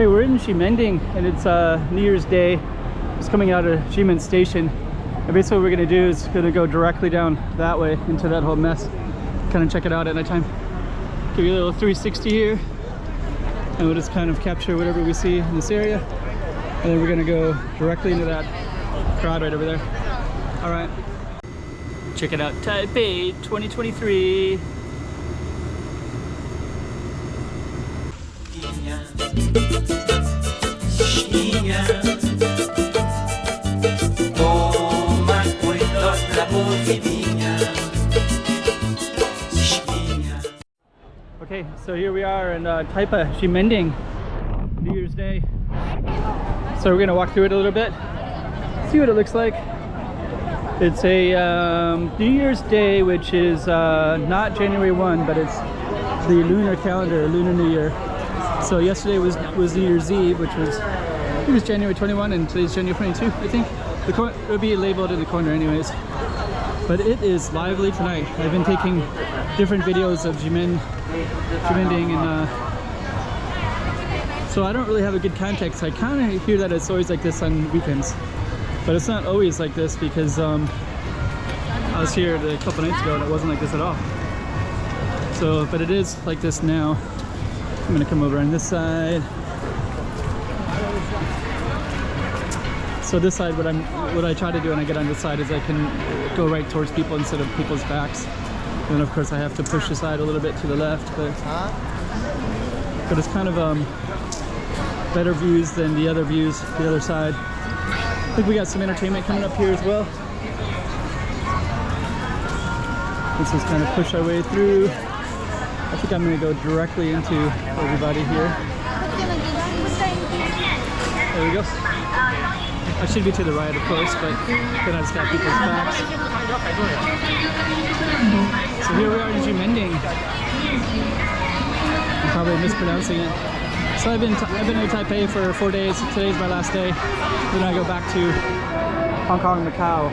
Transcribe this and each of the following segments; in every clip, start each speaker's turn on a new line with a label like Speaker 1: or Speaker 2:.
Speaker 1: Okay, we're in Ximending and it's New Year's Day. It's coming out of Ximending Station. And basically what we're gonna do is gonna go directly down that way into that whole mess. Kind of check it out at nighttime. Give you a little 360 here. And we'll just kind of capture whatever we see in this area. And then we're gonna go directly into that crowd right over there. All right. Check it out, Taipei 2023. Okay, so here we are in Taipei, Ximending, New Year's Day. So we're gonna walk through it a little bit, see what it looks like. It's a New Year's Day, which is not January 1, but it's the lunar calendar, Lunar New Year. So yesterday was New Year's Eve, which was, I think it was January 21, and today's January 22, I think. It would be labeled in the corner anyways. But it is lively tonight. I've been taking different videos of Ximending, and so I don't really have a good context. I kind of hear that it's always like this on weekends. But it's not always like this because I was here a couple nights ago and it wasn't like this at all. So, but it is like this now. I'm gonna come over on this side. So this side, what I try to do when I get on this side is I can go right towards people instead of people's backs. And then of course I have to push the side a little bit to the left, but it's kind of better views than the other views, the other side. I think we got some entertainment coming up here as well. Let's just kind of push our way through. I think I'm going to go directly into everybody here. There we go. I should be to the right, of course, but then I just got people's backs. So here we are in Ximending. I'm probably mispronouncing it. So I've been in Taipei for 4 days. Today's my last day. Then I go back to Hong Kong, Macau.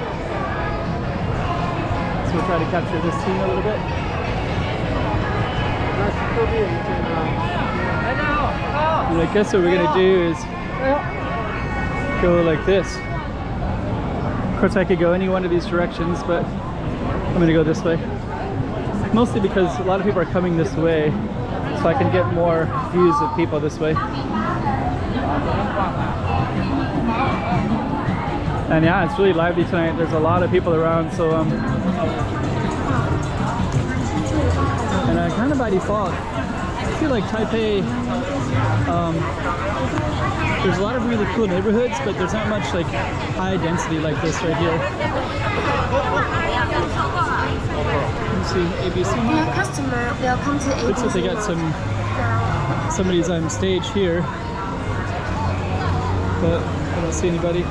Speaker 1: So we'll try to capture this scene a little bit. And I guess what we're gonna do is go like this. Of course I could go any one of these directions, but I'm gonna go this way. Mostly because a lot of people are coming this way, so I can get more views of people this way. And yeah, it's really lively tonight. There's a lot of people around, so and kind of by default, I feel like Taipei, there's a lot of really cool neighborhoods, but there's not much like high density like this right here. Let's see, ABC.
Speaker 2: Dear customer, welcome to ABC.
Speaker 1: Looks like they got somebody's on stage here, but I don't see anybody.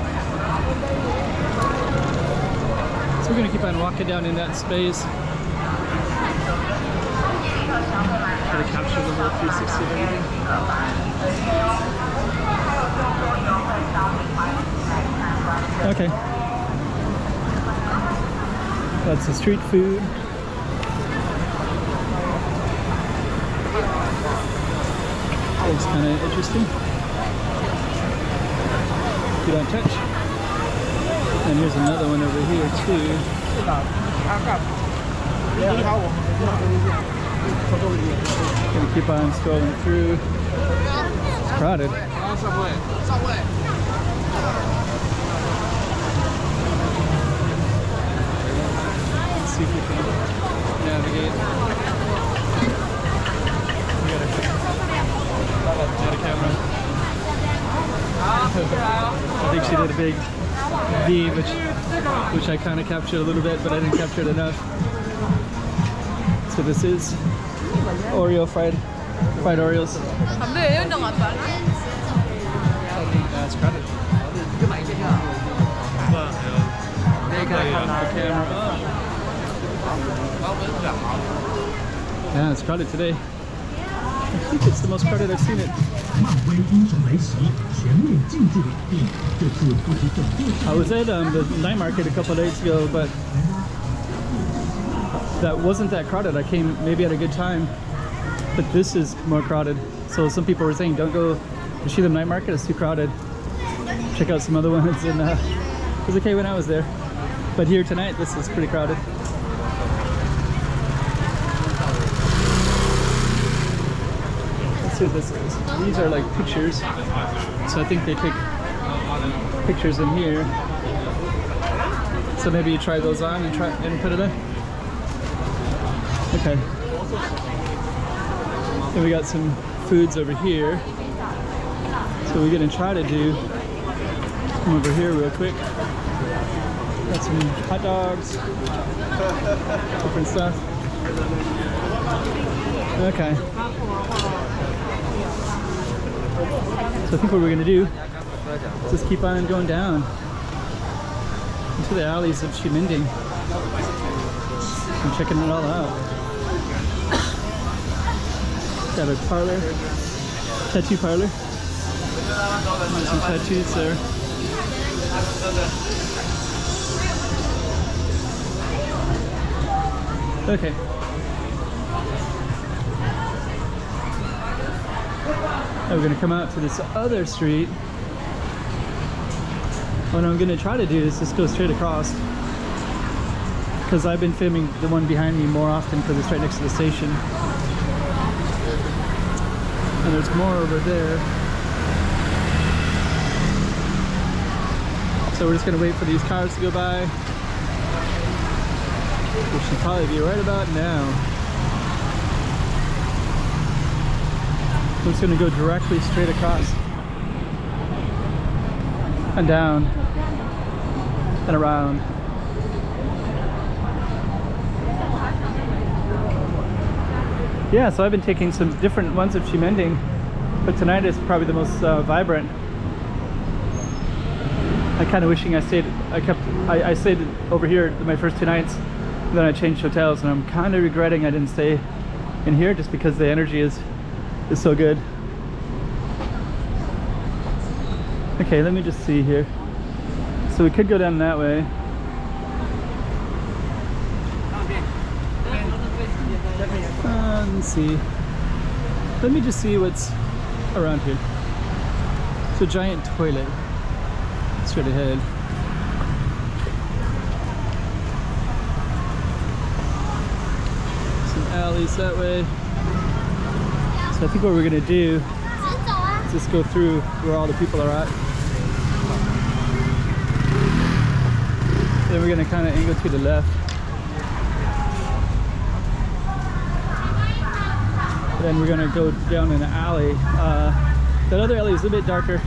Speaker 1: So we're gonna keep on walking down in that space. Try to capture the whole 360 of everything. Okay. That's the street food. It's kind of interesting. You don't touch. And here's another one over here too. Gonna keep on scrolling through. It's crowded. Let's see if we can navigate. We got a camera. I think she did a big V, which I kind of captured a little bit, but I didn't capture it enough. So this is Oreo fried Oreos. That's crowded. Yeah, it's crowded today. I think it's the most crowded I've seen it. I was at the night market a couple of days ago, but that wasn't that crowded. I came maybe at a good time, but this is more crowded. So some people were saying don't go The Shibuya night market is too crowded. Check out some other ones, and it was okay when I was there. But here tonight, this is pretty crowded. Let's see what this is. These are like pictures, so I think they take pictures in here. So maybe you try those on and put it in. Okay. Then we got some foods over here. So we're gonna try to do, come over here real quick. Got some hot dogs, different stuff. Okay. So I think what we're gonna do is just keep on going down into the alleys of Ximending and checking it all out. Got a parlor, tattoo parlor. There's some tattoos there. Okay. Now we're gonna come out to this other street. What I'm gonna try to do is just go straight across, because I've been filming the one behind me more often because it's right next to the station. And there's more over there. So we're just gonna wait for these cars to go by, which should probably be right about now. So it's gonna go directly straight across and down and around. Yeah, so I've been taking some different ones of Ximending, but tonight is probably the most vibrant. I kind of wishing I stayed over here my first 2 nights, then I changed hotels, and I'm kind of regretting I didn't stay in here just because the energy is so good. Okay, let me just see here. So we could go down that way. Let's see. Let me just see what's around here. It's a giant toilet. Straight ahead. Some alleys that way. So I think what we're gonna do is just go through where all the people are at. Then we're gonna kind of angle to the left. Then we're gonna go down an alley. That other alley is a bit darker,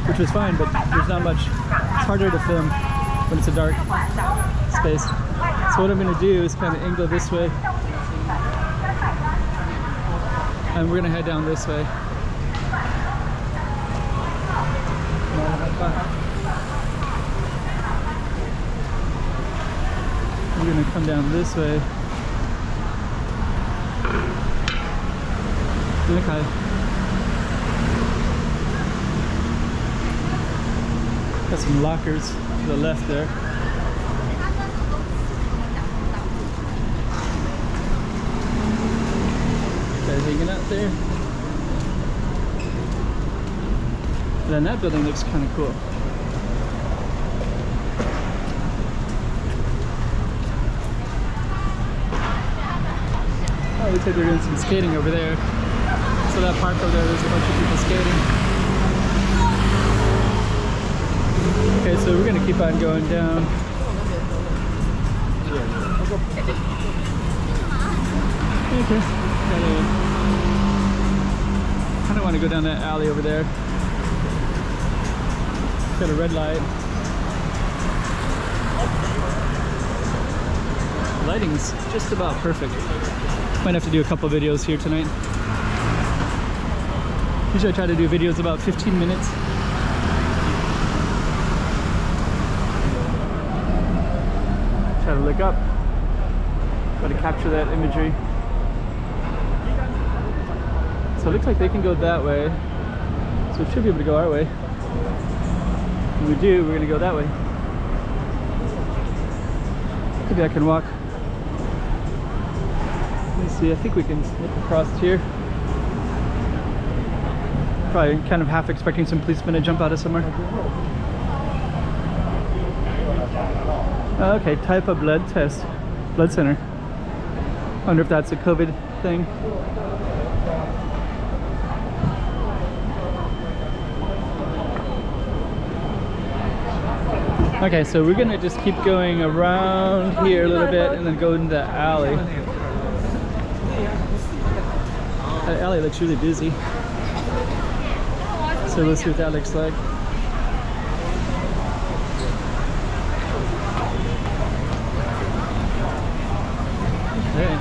Speaker 1: which was fine, but there's not much. It's harder to film when it's a dark space. So what I'm gonna do is kind of angle this way, and we're gonna head down this way. We're gonna come down this way. Okay. Got some lockers to the left there. Guys hanging out there. And then that building looks kind of cool. Oh, looks like they're doing some skating over there. So that park over there, there's a bunch of people skating. Okay, so we're gonna keep on going down. Okay. Kind of want to go down that alley over there. Got a red light. The lighting's just about perfect. Might have to do a couple videos here tonight. Usually I try to do videos about 15 minutes. Try to look up. Try to capture that imagery. So it looks like they can go that way. So we should be able to go our way. When we do, we're gonna go that way. Maybe I can walk. Let me see, I think we can slip across here. Probably kind of half expecting some policemen to jump out of somewhere. Okay, TAIPEI blood test, blood center. Wonder if that's a COVID thing. Okay, so we're gonna just keep going around here a little bit and then go into the alley. That alley looks really busy. So let's see what that looks like. Okay.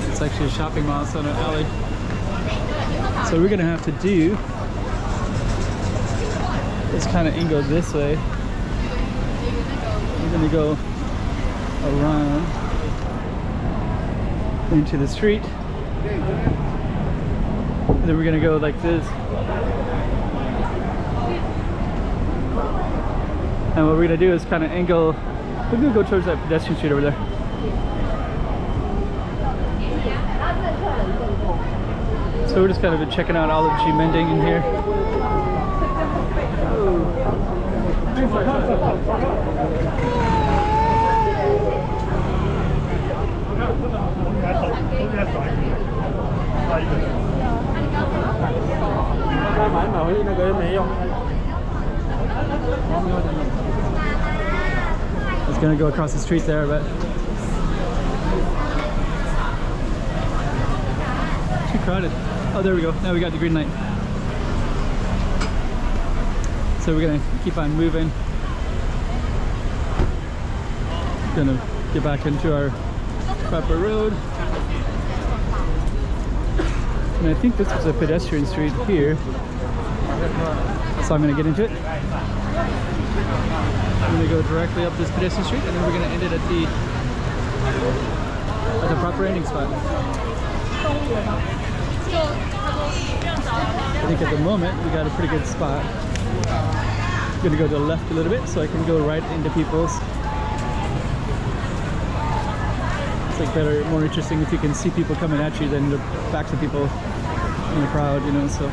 Speaker 1: It's actually a shopping mall, it's not an alley. So we're gonna have to do is kind of angled this way. We're gonna go around into the street, and then we're gonna go like this. And what we're gonna do is kind of angle. We're gonna go towards that pedestrian street over there. So we're just kind of checking out all of Ximending in here. I was gonna go across the street there, but too crowded. Oh, there we go. Now we got the green light. So we're gonna keep on moving. Gonna get back into our proper road. And I think this was a pedestrian street here. So I'm gonna get into it. I'm gonna go directly up this pedestrian street and then we're gonna end it at the proper ending spot. I think at the moment we got a pretty good spot. I'm gonna go to the left a little bit so I can go right into people's. It's like better, more interesting if you can see people coming at you than the backs of people in the crowd, you know, so.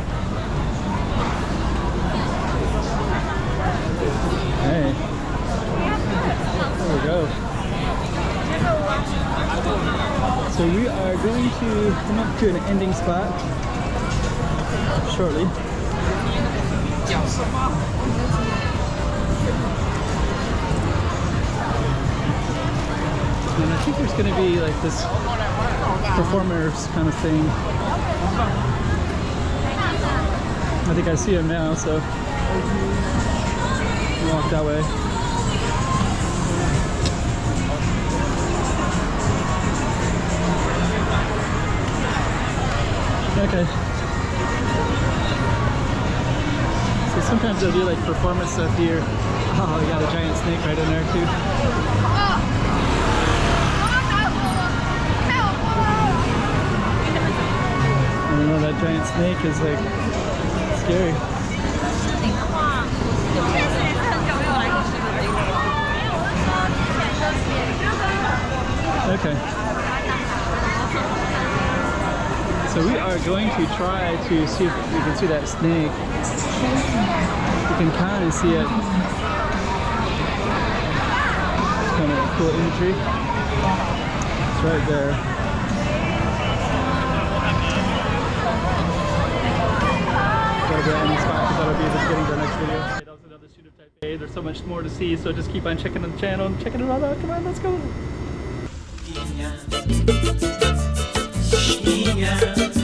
Speaker 1: Hey, there we go. So we are going to come up to an ending spot shortly. And I think there's going to be like this performers kind of thing. I think I see him now, so I'll walk that way. Okay. So sometimes they'll do like performance stuff here. Oh, we got a giant snake right in there too. I don't know, that giant snake is like scary. Okay. So we are going to try to see if we can see that snake. You can kind of see it. It's kind of cool imagery. It's right there. Gotta be on the spot because that'll be the beginning of our next video. That was another shoot of Taipei. There's so much more to see, so just keep on checking the channel and checking it all out. Come on, let's go. Yeah.